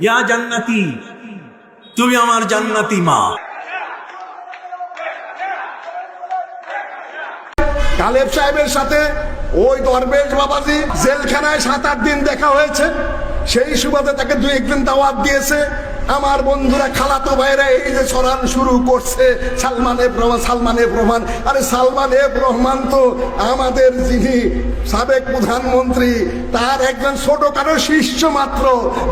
ইয়া জান্নাতি, তুমি আমার জান্নাতি মা। গালেব সাহেবের সাথে ওই দরবেশ বাবাজি জেলখানায় 7-8 দিন দেখা হয়েছে। সেই সুবাদে তাকে 2-1 দিন দাওয়াত দিয়েছে। আমার বন্ধুরা, খালাতো ভাইরা এই যে ছড়ান শুরু করছে সালমান এফ রহমান। আরে সালমান এফ রহমান তো আমাদের যিনি সাবেক প্রধানমন্ত্রী, তার একজন ছোটখাটো শিষ্য মাত্র।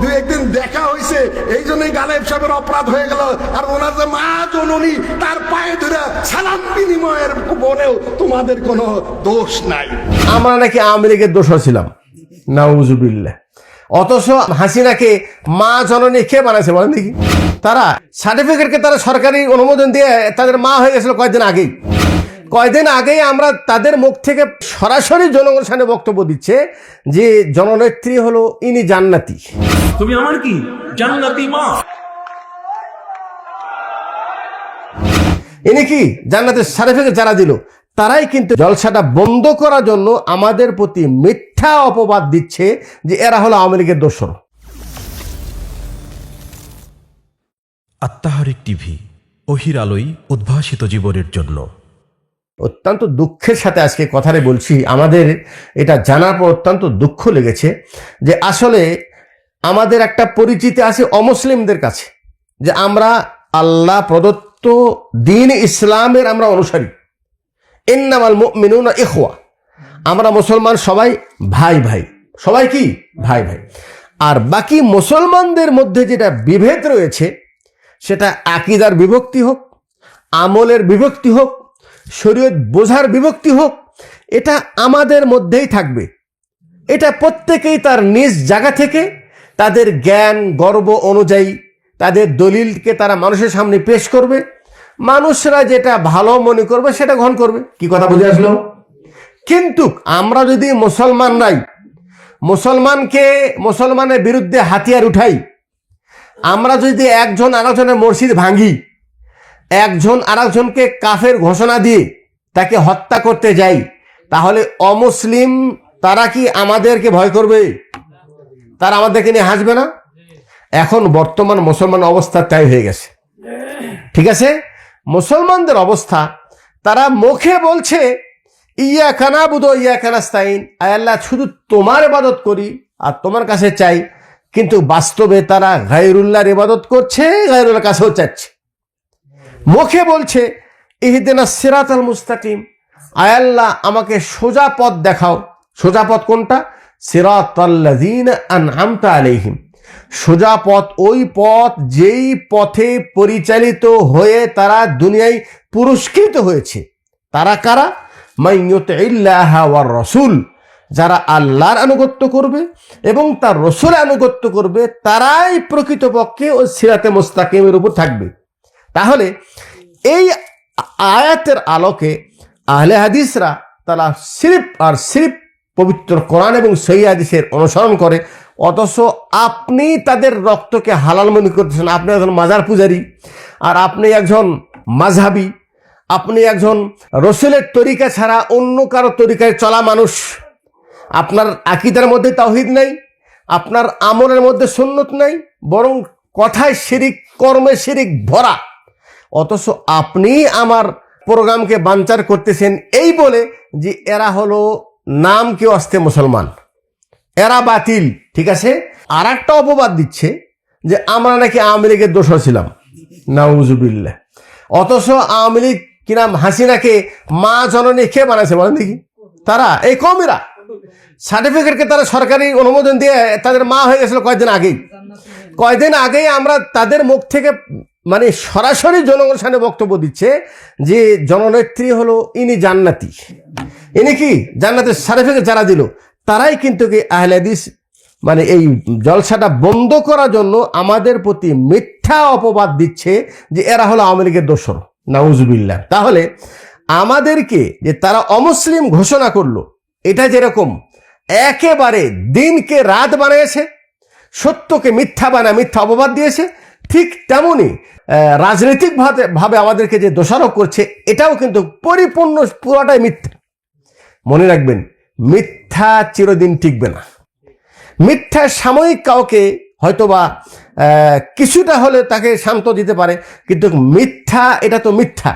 2-1 দিন দেখা হয়েছে, এই জন্যই গালেব সাহেবের অপরাধ হয়ে গেল। আর ওনার যে মা জননী, তার পায়ে ধরে সালাম বিনিময়ের উপরেও তোমাদের কোনো দোষ নাই। আমরা নাকি আওয়ামী লীগের দোষর ছিলাম, নাউজুবিল্লাহ। অথচ হাসিনাকে মা জননী কে বানাইছে বলেন দেখি? তারা সার্টিফিকেটকে তারা সরকারি অনুমোদন দিয়ে তাদের মা হয়ে গেছিল কয়দিন আগেই আমরা তাদের মুখ থেকে সরাসরি জনগণের সামনে বক্তব্য দিচ্ছে যে জননেত্রী হলো ইনি জান্নাতি, তুমি আমার কি জান্নাতি মা। ইনি কি জান্নাতের সার্টিফিকেট যারা দিল, তারাই কিন্তু জলসাটা বন্ধ করার জন্য আমাদের প্রতি মিথ্যা অপবাদ দিচ্ছে যে এরা হলো আওয়ামী লীগের দোসর। আত্মাহারিক টিভি, ওহির আলোয় উদ্ভাসিত জীবনের জন্য। অত্যন্ত দুঃখের সাথে আজকে কথাটা বলছি, আমাদের এটা জানার পর অত্যন্ত দুঃখ লেগেছে যে আসলে আমাদের একটা পরিচিতি আছে অমুসলিমদের কাছে যে আমরা আল্লাহ প্রদত্ত দ্বীন ইসলামের আমরা অনুসারী। ইন্নামাল মুমিনুনা ইখওয়া, আমরা মুসলমান সবাই ভাই ভাই, সবাই কি ভাই ভাই। আর বাকি মুসলমানদের মধ্যে যেটা বিভেদ রয়েছে, সেটা আকীদার বিভক্তি হোক, আমলের বিভক্তি হোক, শরীয়ত বোঝার বিভক্তি হোক, এটা আমাদের মধ্যেই থাকবে। এটা প্রত্যেকেই তার নিজ জায়গা থেকে তাদের জ্ঞান গর্ব অনুযায়ী তাদের দলিলকে তারা মানুষের সামনে পেশ করবে। মানুষরা যেটা ভালো মনে করবে সেটা গ্রহণ করবে। কি কথা বুঝে আসলো? কিন্তু আমরা যদি মুসলমানের বিরুদ্ধে হাতিয়ার উঠাই, আমরা যদি একজন আরেকজনের মসজিদ ভাঙি, একজন আরেকজনকে কাফের ঘোষণা দিয়ে তাকে হত্যা করতে যাই, তাহলে অমুসলিম তারা কি আমাদেরকে ভয় করবে? তারা আমাদেরকে নিয়ে হাসবে না? এখন বর্তমান মুসলমান অবস্থা তাই হয়ে গেছে। ঠিক আছে, মুসলমানদের অবস্থা, তারা মুখে বলছে ইয়াকা নাবুদু ওয়া ইয়াকা নাস্তাইন, আয় আল্লাহ শুধু তোমার ইবাদত করি আর তোমার কাছে চাই, কিন্তু বাস্তবে তারা গায়রুল্লাহর ইবাদত করছে, গায়রুল্লাহর কাছেও চাচ্ছে। মুখে বলছে ইহদিনাস সিরাতাল মুস্তাকিম, আয় আল্লাহ আমাকে সোজা পথ দেখাও। সোজা পথ কোনটা? সিরাতাল্লাযীনা আনআমতা আলাইহিম, সোজা পথ ওই পথ যেই পথে পরিচালিত হয়ে তারা দুনিয়ায় পুরস্কৃত হয়েছে। তারা কারা? মান ইউতিইল্লাহা ওয়ার রাসূল, যারা আল্লাহর আনুগত্য করবে এবং তার রাসূলের আনুগত্য করবে, তারাই প্রকৃতপক্ষে ওই সিরাতে মুস্তাকিমের উপর থাকবে। তাহলে এই আয়াতের আলোকে আহলে হাদিসরা তারা সিরিফ পবিত্র কোরআন এবং সহিহ হাদিসের অনুসরণ করে, অথচ আপনি তাদের রক্তকে হালাল মনে করতেছেন। আপনি একজন মাজার পূজারী, আর আপনি একজন মাযহাবী, আপনি একজন রসুলের তরিকা ছাড়া অন্য কারো তরিকায় চলা মানুষ। আপনার আকীদার মধ্যে তাওহীদ নাই, আপনার আমলের মধ্যে সুন্নত নাই, বরং কথায় শিরিক, কর্মে শিরিক ভরা। অথচ আপনি আমার প্রোগ্রামকে বানচার করতেছেন এই বলে যে এরা হলো নাম কেউ আসতে মুসলমান, এরা বাতিল। ঠিক আছে, আর একটা অপবাদ দিচ্ছে যে আমরা নাকি আওয়ামী লীগের দোসর ছিলাম, নাউজুবিল্লাহ। অথচ আওয়ামী লীগ কিনা হাসিনাকে মা জননী কে বানাইছে বলেন দেখি? তারা এই কমেরা সার্টিফিকেটকে তারা সরকারি অনুমোদন দিয়ে তাদের মা হয়ে গেছিল কয়দিন আগেই আমরা তাদের মুখ থেকে মানে সরাসরি জনগণের সামনে বক্তব্য দিচ্ছে যে জননেত্রী হলো ইনি জান্নাতি, ইনি কি জান্নাতের সার্টিফিকেট যারা দিল, তারাই কিন্তু কি আহলে হাদিস মানে এই জলসাটা বন্ধ করার জন্য আমাদের প্রতি মিথ্যা অপবাদ দিচ্ছে যে এরা হলো আওয়ামী লীগের দোসর, নাউজুবিল্লাহ। তাহলে আমাদেরকে যে তারা অমুসলিম ঘোষণা করলো, এটা যেরকম একেবারে দিনকে রাত বানিয়েছে, সত্যকে মিথ্যা বানায় মিথ্যা অপবাদ দিয়েছে, ঠিক তেমনি রাজনৈতিক ভাবে আমাদেরকে যে দোষারোপ করছে, এটাও কিন্তু পরিপূর্ণ পুরোটাই মিথ্যা। মনে রাখবেন, মিথ্যা চিরদিন টিকবে না। মিথ্যা সাময়িক কাউকে হয়তোবা কিছুটা হলে তাকে শান্ত দিতে পারে, কিন্তু মিথ্যা, এটা তো মিথ্যা,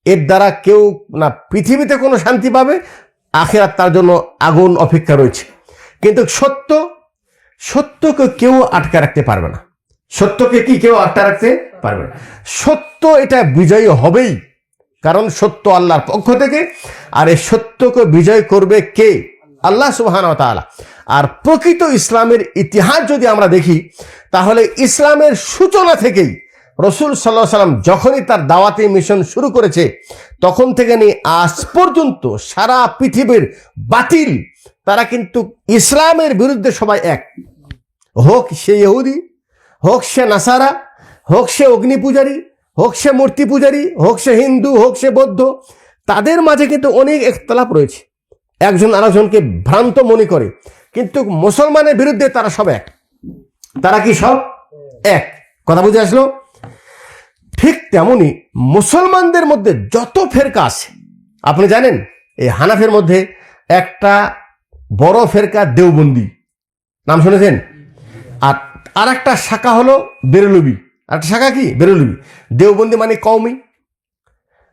এর দ্বারা কেউ না পৃথিবীতে কোনো শান্তি পাবে, আখিরাত তার জন্য আগুন অপেক্ষা রয়েছে। কিন্তু সত্যকে কেউ আটকে রাখতে পারবে না। সত্যকে কি কেউ আটকে রাখতে পারবে না? সত্য এটা বিজয়ী হবেই, কারণ সত্য আল্লাহর পক্ষ থেকে, আর এই সত্যকে বিজয় করবে কে? আল্লাহ সুবহানাহু ওয়া তাআলা। আর প্রকৃত ইসলামের ইতিহাস যদি আমরা দেখি, তাহলে ইসলামের সূচনা থেকেই রাসূল সাল্লাল্লাহু আলাইহি ওয়াসাল্লাম যখনই তার দাওয়াতি মিশন শুরু করেছে, তখন থেকে নিয়ে আজ পর্যন্ত সারা পৃথিবীর বাতিল তারা কিন্তু ইসলামের বিরুদ্ধে সবাই এক, হোক সে ইহুদি, হোক সে নাসারা, হোক সে অগ্নি পূজারী, হোক সে মূর্তি পূজারী, হোক সে হিন্দু, হোক সে বৌদ্ধ, তাদের মাঝে কিন্তু অনেক ইখতিলাফ রয়েছে, একজন আরেকজনকে ভ্রান্ত মনে করে, কিন্তু মুসলমানের বিরুদ্ধে তারা সব এক। তারা কি সব এক? কথা বুঝে আসলো? ঠিক তেমনি মুসলমানদের মধ্যে যত ফেরকা আছে, আপনি জানেন এই হানাফের মধ্যে একটা বড় ফেরকা দেওবন্দি, নাম শুনেছেন? আর একটা শাখা হলো বেরেলবি। একটা শাখা কি? বেরেলবি। দেওবন্দি মানে কওমি,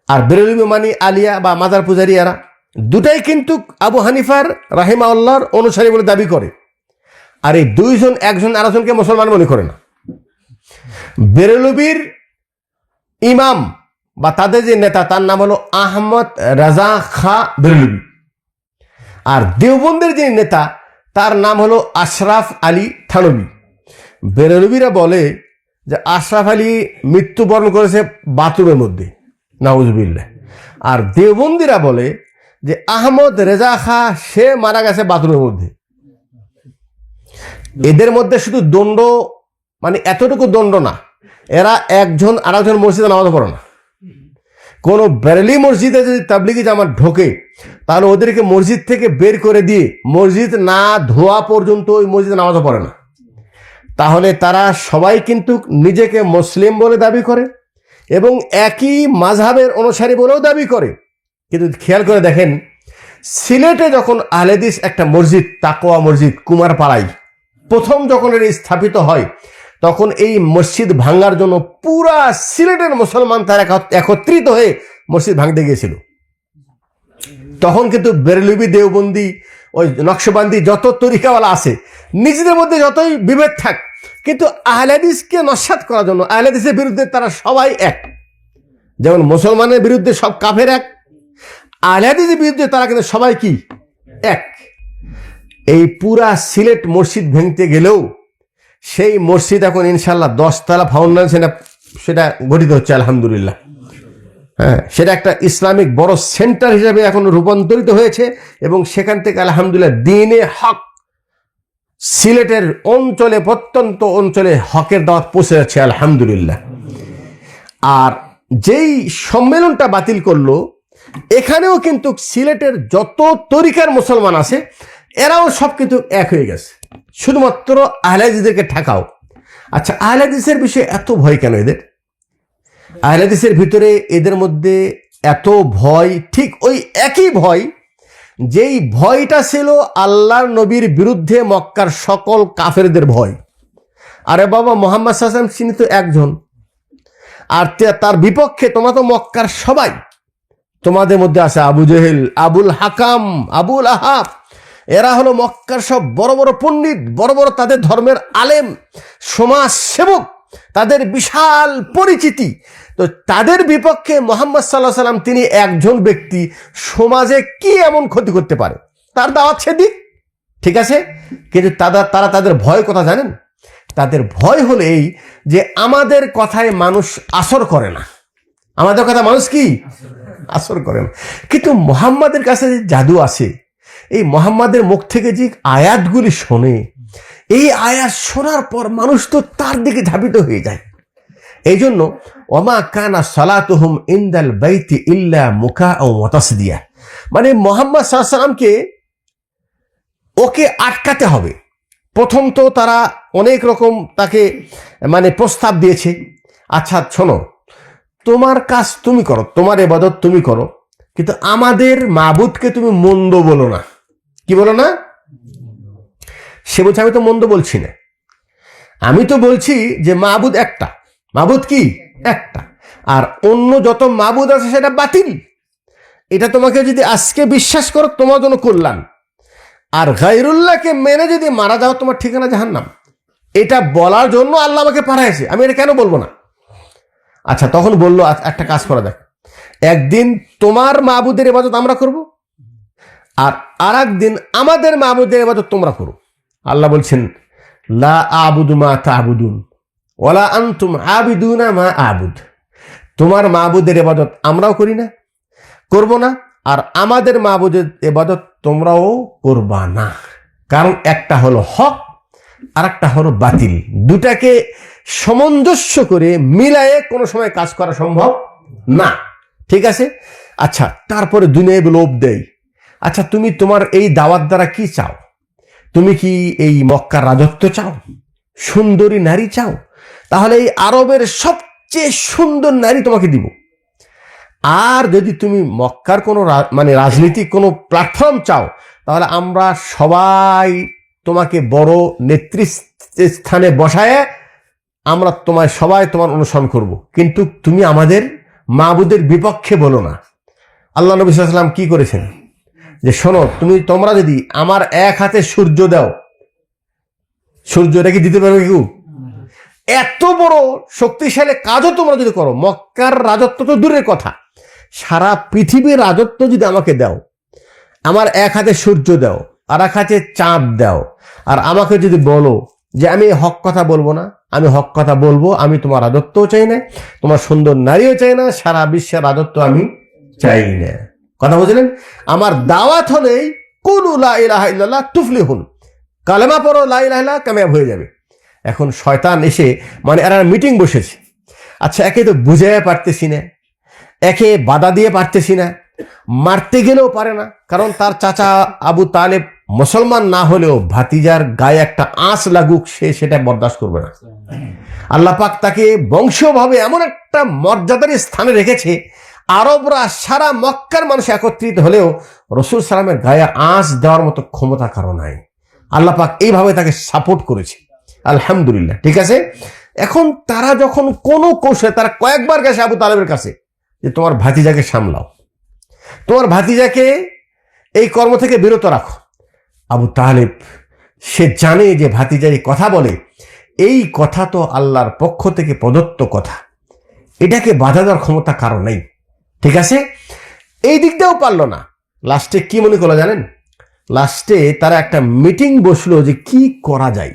আর বেরেলবি মানে আলিয়া বা মাজার পূজারী। এরা দুটাই কিন্তু আবু হানিফার রাহিমাহুল্লাহর অনুসারী বলে দাবি করে, আর এই দুইজন একজন আরেকজনকে মুসলমান মনে করে না। বেরেলবির ইমাম বা তাদের যে নেতা, তার নাম হলো আহমদ রাজা খা বেরেলবি, আর দেওবন্দের যে নেতা তার নাম হলো আশরাফ আলী থানবী। বেরেলবিরা বলে যে আশরাফ আলী মৃত্যুবরণ করেছে বাথরুমের মধ্যে, নাউজুবিল্লাহ। আর দেওবন্দিরা বলে যে আহমদ রেজা খা সে মারা গেছে বাথরুমের মধ্যে। এদের মধ্যে শুধু দণ্ড, মানে এতটুকু দণ্ড না, এরা একজন আরেকজন মসজিদে নামাজ পড়ে না। কোনো বেরেলি মসজিদে যদি তাবলিগি জামাত ঢোকে, তাহলে ওদেরকে মসজিদ থেকে বের করে দিয়ে মসজিদ না ধোয়া পর্যন্ত ওই মসজিদে নামাজ পড়ে না। তাহলে তারা সবাই কিন্তু নিজেকে মুসলিম বলে দাবি করে এবং একই মাযহাবের অনুসারী বলেও দাবি করে। কিন্তু খেয়াল করে দেখেন, সিলেটে যখন আহলে হাদিস একটা মসজিদ, তাকওয়া মসজিদ কুমারপাড়ায় প্রথম যখন এর স্থাপিত হয়, তখন এই মসজিদ ভাঙার জন্য পুরা সিলেটের মুসলমান তারা একত্রিত হয়ে মসজিদ ভাঙতে গিয়েছিল। তখন কিন্তু বেরেলবি, দেওবন্দি, ওই নকশবন্দি যত তরিকাওয়ালা আছে, নিজেদের মধ্যে যতই বিভেদ থাক, কিন্তু আহলে হাদিসকে নস্যাৎ করার জন্য, আহলে হাদিসের বিরুদ্ধে তারা সবাই এক। যেমন মুসলমানের বিরুদ্ধে সব কাফের এক, আহলে হাদিসের বিরুদ্ধে তারা কিন্তু সবাই কি এক। এই পুরা সিলেট মসজিদ ভেঙতে গেলেও সেই মসজিদ এখন ইনশাল্লাহ 10 তলা ফাউন্ডেশন সেটা গঠিত হচ্ছে, আলহামদুলিল্লাহ। হ্যাঁ, সেটা একটা ইসলামিক বড় সেন্টার হিসেবে এখন রূপান্তরিত হয়েছে এবং সেখান থেকে আলহামদুলিল্লাহ দ্বীনে হক সিলেটের অঞ্চলে, প্রত্যন্ত অঞ্চলে হকের দাওয়াত পৌঁছে যাচ্ছে, আলহামদুলিল্লাহ। আর যেই সম্মেলনটা বাতিল করলো, এখানেও কিন্তু সিলেটের যত তরিকার মুসলমান আছে এরাও সব কিন্তু এক হয়ে গেছে, শুধুমাত্র আহলে হাদিসদেরকে ঠেকাও। আচ্ছা, আহলে হাদিসের বিষয়ে এত ভয় কেন এদের? আহলে হাদিসের ভিতরে এদের মধ্যে এত ভয়, ঠিক ওই একই ভয় যেই ভয়টা ছিল আল্লাহর নবীর বিরুদ্ধে মক্কার সকল কাফেরদের ভয়। আরে বাবা, মুহাম্মদ সাল্লাল্লাহু আলাইহি ওয়াসাল্লাম তিনি তো একজন, আর তার বিপক্ষে তোমরা তো মক্কার সবাই, তোমাদের মধ্যে আছে আবু জেহেল, আবুল হাকাম, আবুল আহাব, এরা হলো মক্কার সব বড় বড় পণ্ডিত, বড় বড় তাদের ধর্মের আলেম, সমাজ সেবক, তাদের বিশাল পরিচিতি। তো তাদের বিপক্ষে মুহাম্মদ সাল্লাল্লাহু আলাইহি ওয়াসাল্লাম তিনি একজন ব্যক্তি, সমাজে কি এমন ক্ষতি করতে পারে? তার দাওয়াত সে দিক, ঠিক আছে, কিন্তু তারা তাদের ভয় কথা জানেন? তাদের ভয় হলো এই যে আমাদের কথায় মানুষ আসর করে না, আমাদের কথা মানুষ কি আসর করে না। কিন্তু মুহাম্মাদের কাছে যে জাদু আছে, এই মুহাম্মাদের মুখ থেকে যে আয়াতগুলি শোনে, এই আয়াত শোনার পর মানুষ তো তার দিকে ধাবিত হয়ে যায়। এই জন্য ওমা কানা সালাতুহুম ইনদাল বাইতি ইল্লা মুকাআ ওয়া তাসদিয়া, মানে মুহাম্মদ সাল্লাল্লাহু আলাইহি ওয়াসাল্লামকে ওকে আটকাতে হবে। প্রথম তো তারা অনেক রকম তাকে মানে প্রস্তাব দিয়েছে, আচ্ছা শোনো, তোমার কাজ তুমি করো, তোমার ইবাদত তুমি করো, কিন্তু আমাদের মাবুদকে তুমি মন্দ বলো না। কি বলো না? সে বলছে আমি তো মন্দ বলছি না, আমি তো বলছি যে মাবুদ একটা, মাবুদ কি একটা, আর অন্য যত মাবুদ আছে সেটা বাতিল। এটা তোমাকে যদি আজকে বিশ্বাস করো তোমার জন্য কল্যাণ, আর গায়রুল্লাহকে মেনে যদি মারা যাও তোমার ঠিকানা জাহান্নাম। এটা বলার জন্য আল্লাহ আমাকে পাঠাইছে, আমি এটা কেন বলবো না? আচ্ছা, তখন বললো একটা কাজ করা দেখ, একদিন তোমার মাবুদের ইবাদত আমরা করব, আর একদিন আমাদের মাবুদের ইবাদত তোমরা করো। আল্লাহ বলছেন লা আবুদু মা তা'বুদুন ওয়ালা আনতুম আবিদুনা মা আবুদ। তোমার মাবুদের ইবাদত আমরাও করি না, করব না, আর আমাদের মাবুদের ইবাদত তোমরাও করবা না। কারণ একটা হলো হক আর একটা হলো বাতিল, দুটাকে সামঞ্জস্য করে মিলায়ে কোনো সময় কাজ করা সম্ভব না। ঠিক আছে? আচ্ছা, তারপরে দুনিয়ায় লোভ দেয়। আচ্ছা, তুমি তোমার এই দাওয়াত দ্বারা কি চাও? তুমি কি এই মক্কার রাজত্ব চাও? সুন্দরী নারী চাও? তাহলে এই আরবের সবচেয়ে সুন্দর নারী তোমাকে দিব। আর যদি তুমি মক্কার কোনো মানে রাজনীতিক কোনো প্ল্যাটফর্ম চাও, তাহলে আমরা সবাই তোমাকে বড় নেতৃস্থানে বসায় আমরা তোমায় সবাই তোমার অনুসরণ করব, কিন্তু তুমি আমাদের মাবুদের বিপক্ষে বলো না। আল্লাহ নবী সাল্লাল্লাহু আলাইহি ওয়াসাল্লাম কি করেছেন যে শোনো, তোমরা যদি আমার এক হাতে সূর্য দাও, সূর্যটা কি দিতে পারবে কেউ? এত বড় শক্তিশালী কাজও তোমরা যদি করো, মক্কার রাজত্ব তো দূরের কথা, সারা পৃথিবীর রাজত্ব যদি আমাকে দাও, আমার এক হাতে সূর্য দাও আর এক হাতে চাঁদ দাও, আর আমাকে যদি বলো যে আমি হক কথা বলবো না, আমি হক কথা বলবো, আমি তোমার রাজত্বও চাই না, তোমার সুন্দর নারীও চাই না, সারা বিশ্বের রাজত্ব আমি চাই না। কথা বুঝলেন? আমার দাওয়াত হলেই কুলু লা ইলাহা ইল্লাল্লাহ তুফলিহুন, কালেমা পড়ো লা ইলাহা ইল্লাল্লাহ, কামিয়াব হয়ে যাবে। এখন শয়তান এসে মানে এরা মিটিং বসেছে। আচ্ছা, একে তো বুঝাইয়া পারতেছি না, একে বাধা দিয়ে পারতেছি না, মারতে গেলেও পারে না, কারণ তার চাচা আবু তালেব মুসলমান না হলেও ভাতিজার গায়ে একটা আঁচ লাগুক সে সেটা বরদাস্ত করবে না। আল্লাহ পাক তাকে বংশীয়ভাবে এমন একটা মর্যাদার স্থানে রেখেছে, আরবরা সারা মক্কার মানুষ একত্রিত হলেও রাসূল সাল্লামের গায়ে আঁচ দেওয়ার মতো ক্ষমতা কারো নাই। আল্লাহ পাক এইভাবে তাকে সাপোর্ট করেছে, আলহামদুলিল্লাহ। ঠিক আছে? এখন তারা যখন কোনো কৌশলে, তারা কয়েকবার গেছে আবু তালেবের কাছে যে তোমার ভাতিজাকে সামলাও, তোমার ভাতিজাকে এই কর্ম থেকে বিরত রাখো। আবু তালেব সে জানে যে ভাতিজাই কথা বলে, এই কথা তো আল্লাহর পক্ষ থেকে প্রদত্ত কথা, এটাকে বাধা দেওয়ার ক্ষমতা কারো নেই। ঠিক আছে? এই দিকটাও পারলো না। লাস্টে কি মনে করলো জানেন? লাস্টে তারা একটা মিটিং বসলো যে কি করা যায়।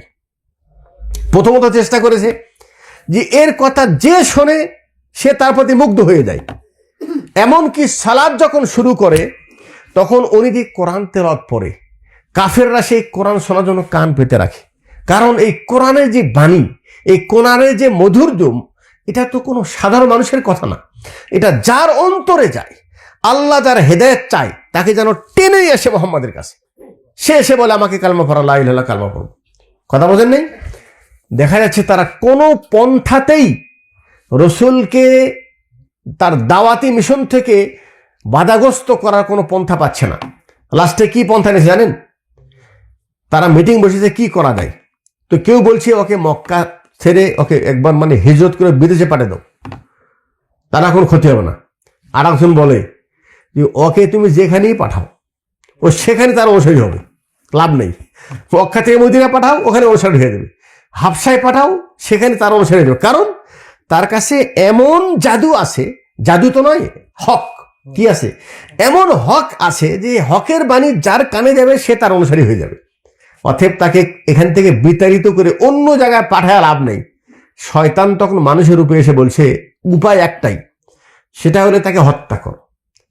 প্রথমত চেষ্টা করেছে যে এর কথা যে শোনে সে তার প্রতি মুগ্ধ হয়ে যায়। এমনকি সালাত যখন শুরু করে তখন উনি যে কোরআন তেলাওয়াত পড়ে, কাফেররা সেই কোরআন শোনার জন্য কান পেতে রাখে। কারণ এই কোরআনের যে বাণী, এই কোরআনের যে মধুর্য, এটা তো কোনো সাধারণ মানুষের কথা না, এটা যার অন্তরে যায়, আল্লাহ যার হেদায়েত চায় তাকে যেন টেনে আসে মোহাম্মদের কাছে। সে এসে বলে আমাকে কালমা পড়া, লা ইলাহা ইল্লাল্লাহ কালমা পড়ব। কথা বোঝেন নেই? দেখা যাচ্ছে তারা কোনো পন্থাতেই রসুলকে তার দাওয়াতি মিশন থেকে বাধাগ্রস্ত করার কোনো পন্থা পাচ্ছে না। লাস্টে কি পন্থা নিয়েছে জানেন? তারা মিটিং বসেছে কি করা যায়। তো কেউ বলছে ওকে মক্কা ছেড়ে ওকে একবার মানে হিজরত করে বিদেশে পাঠিয়ে দাও, তারা কোনো ক্ষতি হবে না। আর একজন বলে যে ওকে তুমি যেখানেই পাঠাও ও সেখানে তার অনুসারী হবে, লাভ নেই। মক্কা থেকে মদিনা পাঠাও, ওখানে অনুসারী হয়ে যাবে। হাবশায় পাঠাও, সেখানে তার অনুসারী হয়ে যাবে। কারণ তার কাছে এমন জাদু আছে, জাদু তো নয়, হক। কি আছে? এমন হক আছে যে হকের বাণী যার কানে যাবে সে তার অনুসারী হয়ে যাবে। অতএব তাকে এখান থেকে বিতাড়িত করে অন্য জায়গায় পাঠায় লাভ নেই। শয়তান তখন মানুষের রূপে এসে বলছে উপায় একটাই, সেটা হলে তাকে হত্যা করো,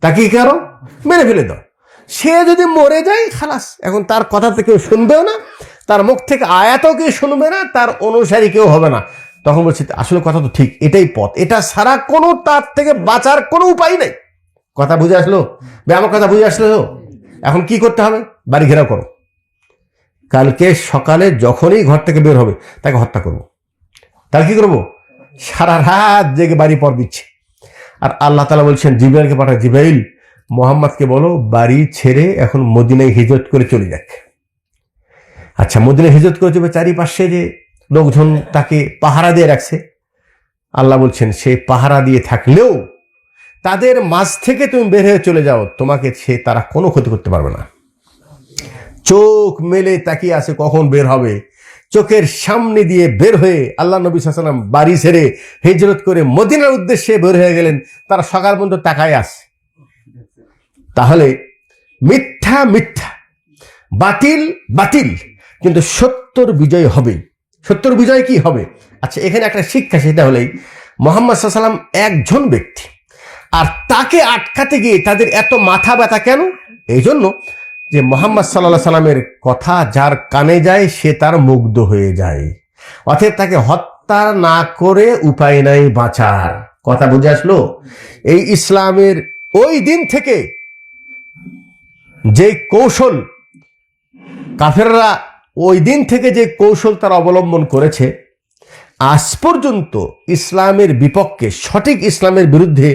তাকে কি করো? মেরে ফেলে দাও। সে যদি মরে যায় খালাস, এখন তার কথা তো কেউ শুনবেও না, তার মুখ থেকে আয়াতও কেউ শুনবে না, তার অনুসারী কেউ হবে না। তখন বলছে আসলে কথা তো ঠিক, এটাই পথ, এটা ছাড়া কোনো তার থেকে বাঁচার কোনো উপায় নেই। কথা বুঝে আসলো? আমার কথা বুঝে আসলো? এখন কি করতে হবে? বাড়ি ঘেরাও করো। কালকে সকালে যখনই ঘর থেকে বের হবে তাকে হত্যা করবো। তাহলে কি করবো? সারা রাত জেগে বাড়ি পর দিচ্ছে। আর আল্লাহ তাআলা বলছেন জিবরাইলকে পাঠায়, জিবরাইল মোহাম্মদকে বলো বাড়ি ছেড়ে এখন মদিনায় হিজরত করে চলে যাক। আচ্ছা, মদিনায় হিজরত করে যাবে, চারিপাশে যে লোকজন তাকে পাহারা দিয়ে রাখছে। আল্লাহ বলছেন সেই পাহারা দিয়ে থাকলেও তাদের মাঝ থেকে তুমি বের হয়ে চলে যাও, তোমাকে তারা কোনো ক্ষতি করতে পারবে না। চোখ মেলে তাকিয়ে আছে কখন বের হবে, চোখের সামনে দিয়ে বের হয়ে আল্লাহ নবী সাল্লাল্লাহু আলাইহি ওয়াসাল্লাম বাড়ি ছেড়ে হিজরত করে মদিনার উদ্দেশ্যে বের হয়ে গেলেন, তারা সকাল পর্যন্ত তাকায় আছে। তাহলে মিথ্যা মিথ্যা, বাতিল বাতিল, কিন্তু সত্যর বিজয় হবে। সত্যর বিজয় কি হবে? আচ্ছা, এখানে একটা শিক্ষা, সেটা হলেই মুহাম্মদ সাল্লাল্লাহু আলাইহি ওয়াসাল্লাম একজন ব্যক্তি, আর তাকে আটকাতে গিয়ে তাদের এত মাথা ব্যথা কেন? এই জন্য যে মুহাম্মদ সাল্লাল্লাহু আলাইহি ওয়াসাল্লামের কথা যার কানে যায় সে তার মুগ্ধ হয়ে যায়। অতএব তাকে হত্যা না করে উপায় নাই বাঁচার। কথা বুঝে আসলো? এই ইসলামের ওই দিন থেকে যে কৌশল কাফেররা, ওই দিন থেকে যে কৌশল তারা অবলম্বন করেছে, আজ পর্যন্ত ইসলামের বিপক্ষে, সঠিক ইসলামের বিরুদ্ধে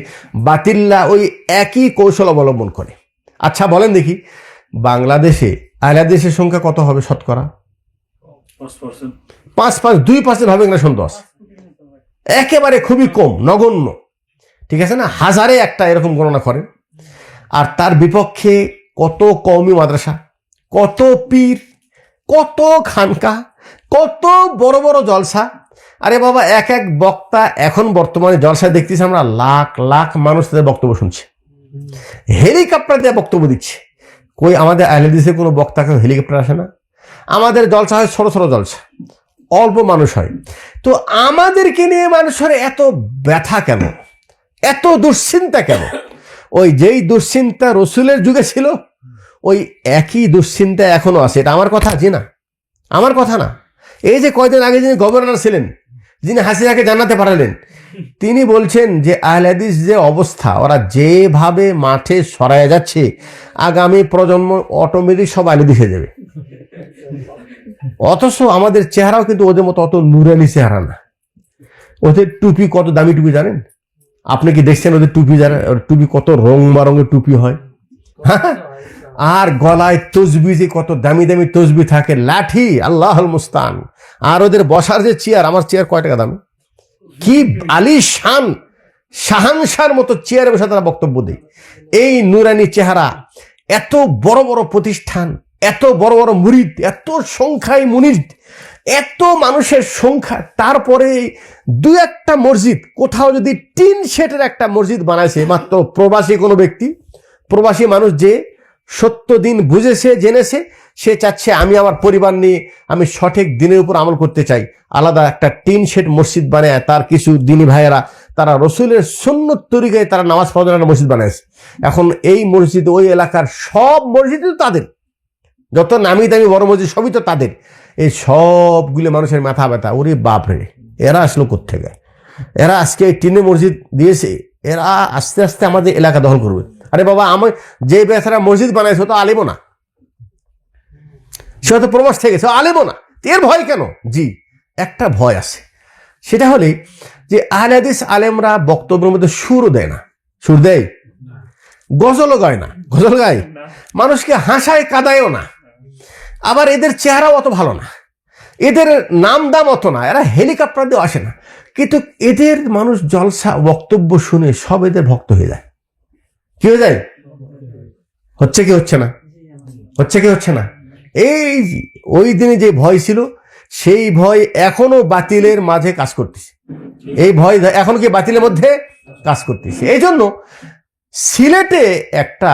বাতিল্লা ওই একই কৌশল অবলম্বন করে। আচ্ছা বলেন দেখি, বাংলাদেশে আহলে হাদিসের সংখ্যা কত হবে শতকরা? 2% হবে না, 10, একেবারে খুবই কম, নগণ্য। ঠিক আছে না? হাজারে একটা এরকম গণনা করেন। আর তার বিপক্ষে কত কওমি মাদ্রাসা, কত পীর, কত খানকা, কত বড় বড় জলসা। আরে বাবা, এক এক বক্তা এখন বর্তমানে জলসায় দেখতেছি আমরা লাখ লাখ মানুষ তাদের বক্তব্য শুনছে, হেলিকপ্টার দিয়ে বক্তব্য দিচ্ছে। কই আমাদের আহলে হাদিসের কোনো বক্তাকে হেলিকপ্টার আসে না? আমাদের জলসা হয় ছোট ছোট জলসা, অল্প মানুষ হয়। তো আমাদেরকে নিয়ে মানুষের এত ব্যথা কেন, এত দুশ্চিন্তা কেন? ওই যেই দুশ্চিন্তা রসুলের যুগে ছিল, ওই একই দুশ্চিন্তা এখনো আছে। এটা আমার কথা, জি না, আমার কথা না। এই যে কয়দিন আগে যিনি গভর্নর ছিলেন, যিনি হাসিনাকে জানাতে পারলেন, তিনি বলছেন যে আহলে হাদিস যে অবস্থা, ওরা যেভাবে মাঠে সরায় যাচ্ছে, আগামী প্রজন্ম অটোমেটিক সব আহলে হাদিস হয়ে যাবে। অথচ আমাদের চেহারাও কিন্তু ওদের মতো অত নুরানি চেহারা না। ওদের টুপি কত দামি টুপি জানেন? আপনি কি দেখছেন ওদের টুপি? জানেন টুপি কত রং বারঙের টুপি হয়? আর গলায় তসবি, যে কত দামি দামি তসবি থাকে, লাঠি, আল্লাহুল মুস্তান। আর ওদের বসার যে চেয়ার, আমার চেয়ার কয় টাকা দাম, কি আলিশান শাহানশার মতো চেয়ারে বসে তারা বক্তব্য দেয়। এই নুরানি চেহারা, এত বড় বড় প্রতিষ্ঠান, এত বড় বড় মুরিদ, এত সংখ্যায় মুরিদ, এত মানুষের সংখ্যা, তারপরে দু একটা মসজিদ, কোথাও যদি টিন শেডের একটা মসজিদ বানাইছে মাত্র প্রবাসী কোনো ব্যক্তি, প্রবাসী মানুষ যে সত্য দিন বুঝেছে, জেনেছে, সে চাচ্ছে আমি আমার পরিবার নিয়ে আমি সঠিক দিনের উপর আমল করতে চাই, আলাদা একটা টিন শেড মসজিদ বানায় তার কিছু দিনী ভাইয়েরা তারা রসুলের সুন্নত তরিকায় তারা নামাজ পড়ার একটা মসজিদ বানাইছে। এখন এই মসজিদ, ওই এলাকার সব মসজিদ তো তাদের, যত নামি দামি বড় মসজিদ সবই তো তাদের। এই সবগুলো মানুষের মাথা ব্যথা, ওরে বাপরে, এরা আসলো কোত্থেকে? এরা আজকে টিনে মসজিদ দিয়েছে, এরা আস্তে আস্তে আমাদের এলাকা দখল করবে। আরে বাবা, আমার যে বেচারা মসজিদ বানাইছে তো আলেমও না, সে হয়তো প্রবাস থেকে গেছে, আলেমও না। এর ভয় কেন? জি, একটা ভয় আছে, সেটা হলে যে আহলে হাদিস আলেমরা বক্তব্যের মধ্যে সুরও দেয় না। সুর দেয়? গজলও গায় না। গজল গায়, মানুষকে হাসায় কাদায়ও না। আবার এদের চেহারাও অত ভালো না, এদের নাম দাম অত না, এরা হেলিকপ্টার দিয়ে আসে না। কিন্তু এদের মানুষ জলসা বক্তব্য শুনে সব এদের ভক্ত হয়ে যায়। কি হয়ে যায়? হচ্ছে কি হচ্ছে না? হচ্ছে কি হচ্ছে না? এই ওই দিনে যে ভয় ছিল, সেই ভয় এখনো বাতিলের মাঝে কাজ করতেছে। এই ভয় এখনো কি বাতিলের মধ্যে কাজ করতেছে। এই জন্য সিলেটে একটা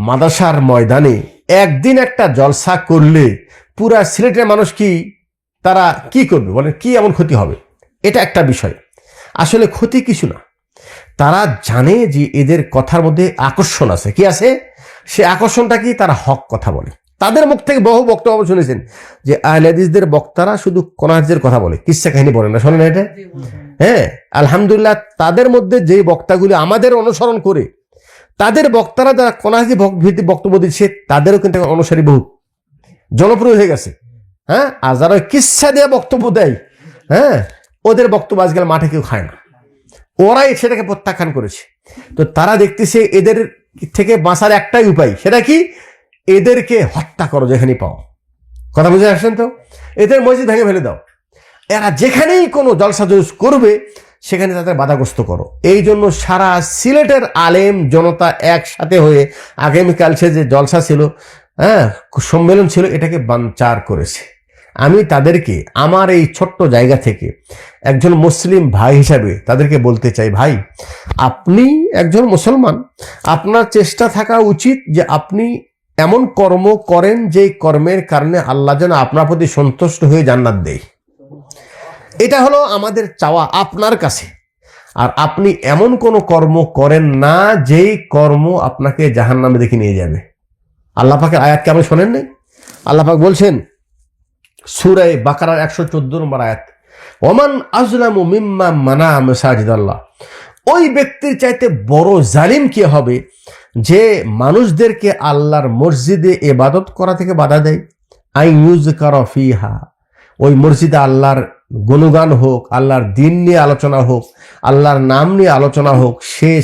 মাদ্রাসার ময়দানে একদিন একটা জলসা করলে পুরা সিলেটের মানুষ কি তারা কি করবে বলেন? কি এমন ক্ষতি হবে? এটা একটা বিষয়। আসলে ক্ষতি কিছু না, তারা জানে যে এদের কথার মধ্যে আকর্ষণ আছে। কি আছে? সে আকর্ষণটা কি? তারা হক কথা বলে। তাদের মুখ থেকে বহু বক্তব্য শুনেছেন যে আহলে হাদিসদের বক্তারা শুধু কোরআন হাদিসের কথা বলে, কিচ্ছা কাহিনী বলে না। শোনেন এটা? হ্যাঁ, আলহামদুলিল্লাহ, তাদের মধ্যে যে বক্তাগুলি আমাদের অনুসরণ করে, তাদের বক্তারা যারা কোরআন হাদিস ভিত্তিক বক্তব্য দিচ্ছে, তাদেরও কিন্তু অনুসারী বহু জনপ্রিয় হয়ে গেছে। হ্যাঁ, আর যারা কিচ্ছা দিয়ে বক্তব্য দেয়, হ্যাঁ, ওদের বক্তব্য আজকাল মাঠে কেউ খায় না, ওরাই সেটাকে প্রত্যাখ্যান করেছে। তো তারা দেখতেছে এদের থেকে বাঁচার একটাই উপায়, সেটা কি? এদেরকে হত্যা করো যেখানে পাও। কথা বুঝে আসছেন তো? এদের মসজিদ ভেঙে ফেলে দাও। এরা যেখানেই কোনো জলসা জুলুস করবে সেখানে তাদের বাধাগ্রস্ত করো। এই জন্য সারা সিলেটের আলেম জনতা একসাথে হয়ে আগামীকাল সে যে জলসা ছিল, সম্মেলন ছিল, এটাকে বানচার করেছে। আমি তাদেরকে আমার এই ছোট্ট জায়গা থেকে একজন মুসলিম ভাই হিসাবে তাদেরকে বলতে চাই, ভাই আপনি একজন মুসলমান, আপনার চেষ্টা থাকা উচিত যে আপনি এমন কর্ম করেন যে কর্মের কারণে আল্লাহ যেন আপনার প্রতি সন্তুষ্ট হয়ে জান্নাত দেয়। এটা হলো আমাদের চাওয়া আপনার কাছে। আর আপনি এমন কোনো কর্ম করেন না যেই কর্ম আপনাকে জাহান্নামে দেখে নিয়ে যাবে। আল্লাহ পাকের আয়াতকে আপনি শোনেন নাই? আল্লাহ পাক বলছেন সূরা বাকারার 114 নম্বর আয়াত, ওমান আযলামু মিম্মা মানা মাসাজিদাল্লাহ। ওই ব্যক্তির চাইতে বড় জালিম কে হবে যে মানুষদেরকে আল্লাহর মসজিদে ইবাদত করা থেকে বাধা দেয়। আই ইউযকারা ফিহা, ওই মসজিদে আল্লাহর গুণগান হোক, আল্লাহর দিন নিয়ে আলোচনা হোক, আল্লাহর নাম নিয়ে আলোচনা হোক,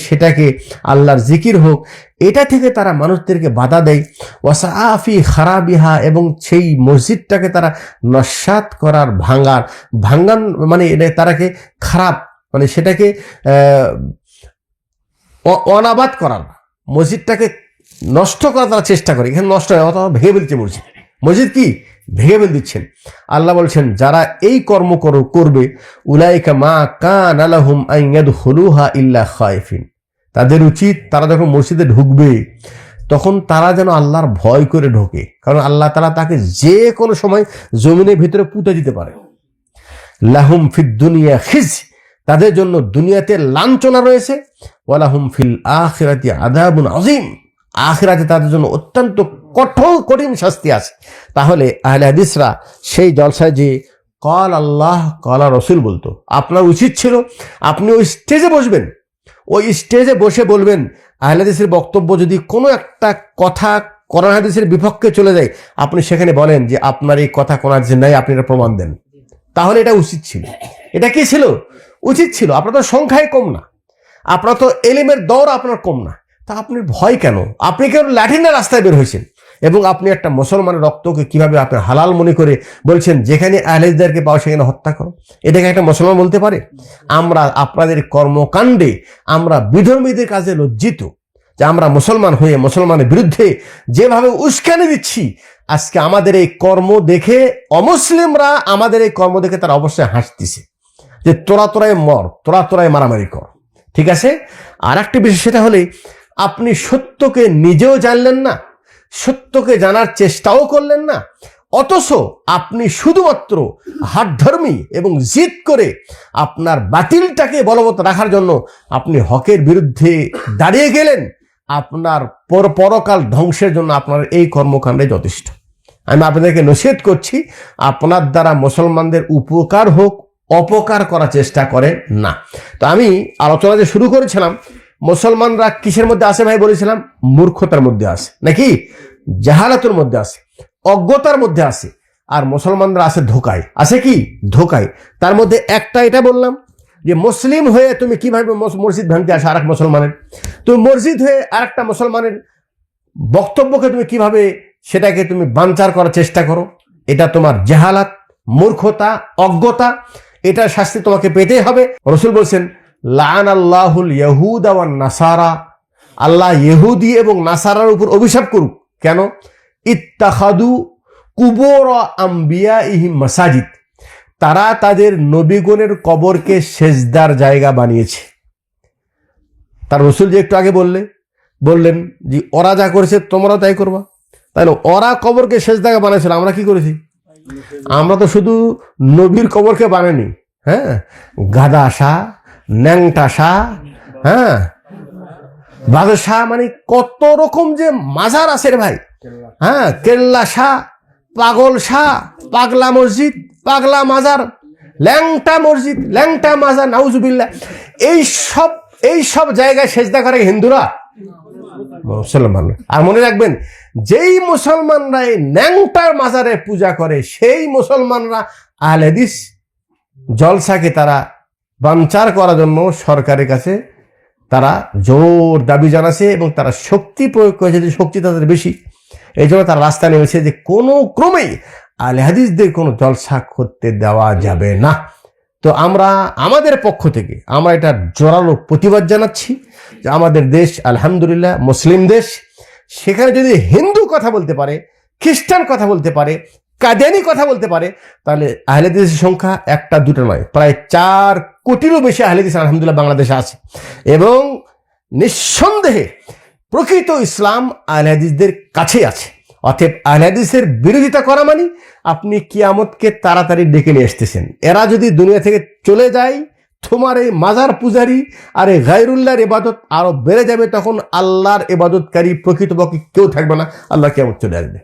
সেটাকে আল্লাহর জিকির হোক, এটা থেকে তারা মানুষদেরকে বাধা দেয়। ওয়াসাফি খারাবিহা, এবং সেই মসজিদটাকে তারা নস্যাৎ করার ভাঙ্গান মানে তারাকে খারাপ মানে সেটাকে অনাবাদ করার, মসজিদটাকে নষ্ট করার তারা চেষ্টা করে। এখানে নষ্ট হয় অথবা ভেঙে ফেলছে মসজিদ কি ভেঙে ফেল দিচ্ছেন। আল্লাহ বলছেন যারা এই কর্ম করবে উলাইকা মা কানা লাহুম আন ইয়াদখুলুহা ইল্লা খায়ফিন, তাদের উচিত তারা যখন মসজিদে ঢুকবে তখন তারা যেন আল্লাহর ভয় করে ঢোকে, কারণ আল্লাহ তাআলা তাকে যে কোনো সময় জমিনের ভিতরে পুঁতে দিতে পারে। লাহুম ফিদ দুনিয়া খিজ, তাদের জন্য দুনিয়াতে লাঞ্ছনা রয়েছে। ওয়ালাহুম ফিল আখিরাতি আযাবুন আযীম, আখিরাতে তাদের জন্য অত্যন্ত কঠিন শাস্তি আছে। তাহলে আহলে হাদিসরা সেই জলসায় যে কল আল্লাহ কল রসুল বলতো, আপনার উচিত ছিল আপনি ওই স্টেজে বসবেন, ওই স্টেজে বসে বলবেন আহলে হাদিসের বক্তব্য যদি কোনো একটা কথা কোরআন হাদিসের বিপক্ষে চলে যায়, আপনি সেখানে বলেন যে আপনার এই কথা কোরআন হাদিসে নাই, আপনি এটা প্রমাণ দেন। তাহলে এটা উচিত ছিল। এটা কি ছিল? উচিত ছিল। আপনার তো সংখ্যায় কম না, আপনার তো এলিমের দৌড় আপনার কম না, তা আপনি ভয় কেন? আপনি কেন লাঠিনা রাস্তায় বের হয়েছেন এবং আপনি একটা মুসলমানের রক্তকে কিভাবে আপনি হালাল মনে করে বলছেন যেখানে আহলেদেরকে পাও সেখানে হত্যা করো? এটাকে একটা মুসলমান বলতে পারে? আমরা আপনাদের কর্মকাণ্ডে আমরা বিধর্মীদের কাজে লজ্জিত যে আমরা মুসলমান হয়ে মুসলমানের বিরুদ্ধে যেভাবে উস্কানি দিচ্ছি। আজকে আমাদের এই কর্ম দেখে অমুসলিমরা আমাদের এই কর্ম দেখে তারা অবশ্যই হাসতেছে যে তোরাই মর, তোরাই মারামারি কর। ঠিক আছে। আর একটা বিষয় সেটা হলে আপনি সত্যকে নিজেও জানলেন না, সত্যকে জানার চেষ্টাও করলেন না, অথচ আপনি শুধুমাত্র হাটধর্মী এবং জিদ করে আপনার বাতিলটাকে বলবৎ রাখার জন্য আপনি হকের বিরুদ্ধে দাঁড়িয়ে গেলেন। আপনার পরকাল ধ্বংসের জন্য আপনার এই কর্মকাণ্ডে যথেষ্ট। আমি আপনাদেরকে নসিহত করছি, আপনার দ্বারা মুসলমানদের উপকার হোক, অপকার করার চেষ্টা করেন না। তো আমি আলোচনা যে শুরু করেছিলাম, মুসলমানরা কিসের মধ্যে আছে ভাই বলেছিলাম? মূর্খতার মধ্যে আছে, নাকি জাহালাতের মধ্যে আছে, অজ্ঞতার মধ্যে আছে। আর মুসলমানরা আছে ধোকায়। আছে কি? ধোকায়। তার মধ্যে একটা এটা বললাম যে মুসলিম হয়ে তুমি কিভাবে মসজিদ ভাঙতে আসো আরেক মুসলমানের, তুমি মসজিদ হয়ে আরেকটা মুসলমানের বক্তব্যকে তুমি কিভাবে সেটাকে তুমি বানচার করার চেষ্টা করো। এটা তোমার জাহালাত, মূর্খতা, অজ্ঞতা। এটার শাস্তি তোমাকে পেতেই হবে। রাসূল বলছেন লাআন আল্লাহুল ইয়াহুদা ওয়ান নাসারা, আল্লাহ ইহুদি এবং নাসারার উপর অভিশাপ করুক। কেন? ইত্তাখাদু কুবুর আম্বিয়াইহিম মাসাজিদ, তারা তাদের নবীগণের কবরকে সেজদার জায়গা বানিয়েছে। তার রাসূল যে একটু আগে বললেন যে ওরা যা করেছে তোমরাও তাই করবা। তাহলে ওরা কবরকে সেজদা বানাইছিল, আমরা কি করেছি? আমরা তো শুধু নবীর কবরকে বানাইনি, হ্যাঁ, গাদা শাহ, ন্যাংটা শাহ, হ্যাঁ, বাদশাহ, মানে কত রকম যে মাজার আছে রে ভাই। হ্যাঁ, কেল্লা শাহ, পাগল শাহ, পাগলা মসজিদ, পাগলা মাজার, ল্যাংটা মসজিদ, ল্যাংটা মাজার, নাউজুবিল্লাহ। এই সব জায়গায় সেজদা করে হিন্দুরা, মুসলমান। আর মনে রাখবেন, যেই মুসলমানরা এই ন্যাংটার মাজারে পূজা করে সেই মুসলমানরা আহলে হাদিস জলসাকে তারা বানচার করার জন্য সরকারের কাছে তারা জোর দাবি জানাচ্ছে এবং তারা শক্তি প্রয়োগ করেছে, যে শক্তি তাদের বেশি। এই জন্য তারা রাস্তায় নেমেছে যে কোনো ক্রমেই আহলে হাদিসদের কোনো জলসা করতে দেওয়া যাবে না। তো আমরা আমাদের পক্ষ থেকে আমরা এটা জোরালো প্রতিবাদ জানাচ্ছি যে আমাদের দেশ আলহামদুলিল্লাহ মুসলিম দেশ, সেখানে যদি হিন্দু কথা বলতে পারে, খ্রিস্টান কথা বলতে পারে, কাদিয়ানি কথা বলতে পারে, তাহলে আহলে হাদিসের সংখ্যা একটা দুটো নয়, প্রায় 4 কোটিরও বেশি আহলে হাদিস আলহামদুলিল্লাহ বাংলাদেশে আছে। এবং নিঃসন্দেহে প্রকৃত ইসলাম আহলে হাদিসদের কাছেই আছে। অতএব আহলে হাদিসের বিরোধিতা করা মানে আপনি কিয়ামতকে তাড়াতাড়ি ডেকে নিয়ে আসতেছেন। এরা যদি দুনিয়া থেকে চলে যায়, তোমার এই মাজার পূজারি আর এই গায়রুল্লাহর ইবাদত আরো বেড়ে যাবে, তখন আল্লাহর ইবাদতকারী প্রকৃতপক্ষে কেউ থাকবে না, আল্লাহ কিয়ামত চলে আসবে।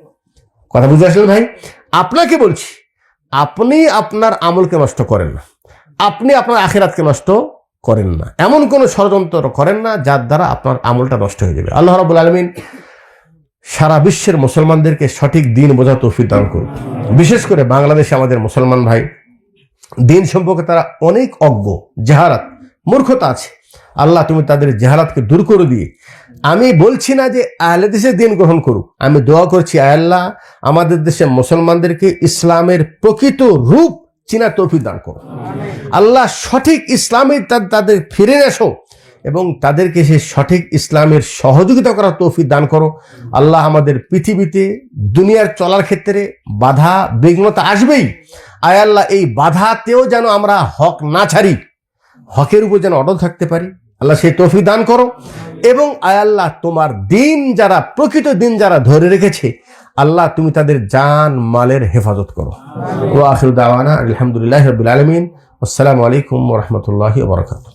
কথা বুঝে আসলেন ভাই? আপনাকে বলছি, আপনি আপনার আমলকে নষ্ট করেন না, আপনি আপনার আখিরাতকে নষ্ট করেন না, এমন কোনো ষড়যন্ত্র করেন না যার দ্বারা আপনার আমলটা নষ্ট হয়ে যাবে। আল্লাহ রাব্বুল আলামিন সারা বিশ্বের মুসলমানদেরকে সঠিক দিন বোঝার তৌফিক দান করুন। বিশেষ করে বাংলাদেশে আমাদের মুসলমান ভাই দিন সম্পর্কে তারা অনেক অজ্ঞ, জাহালাত, মূর্খতা আছে। আল্লাহ তুমি তাদের জাহালাতকে দূর করে দিয়ে, আমি বলছি না যে আহলে হাদিসের দিন গ্রহণ করুক, আমি দোয়া করছি আল্লাহ আমাদের দেশে মুসলমানদেরকে ইসলামের প্রকৃত রূপ চিনার তৌফিক দান করো। আল্লাহ সঠিক ইসলামে তাদের ফিরে এসো এবং তাদেরকে সেই সঠিক ইসলামের সহযোগিতা করার তৌফিক দান করো। আল্লাহ আমাদের পৃথিবীতে দুনিয়ার চলার ক্ষেত্রে বাধা বিঘ্নতা আসবেই, আয় আল্লাহ এই বাধাতেও যেন আমরা হক না ছাড়ি, হকের উপর যেন অটল থাকতে পারি, আল্লাহ সেই তৌফিক দান করো। এবং আয় আল্লাহ তোমার দিন যারা, প্রকৃত দিন যারা ধরে রেখেছে, আল্লাহ তুমি তাদের জান মালের হেফাজত করো। ওয়া আখিরু দাওয়ানা আলহামদুলিল্লাহি রাব্বিল আলামিন। আসসালামু আলাইকুম ওয়া রাহমাতুল্লাহি ওয়া বারাকাতুহু।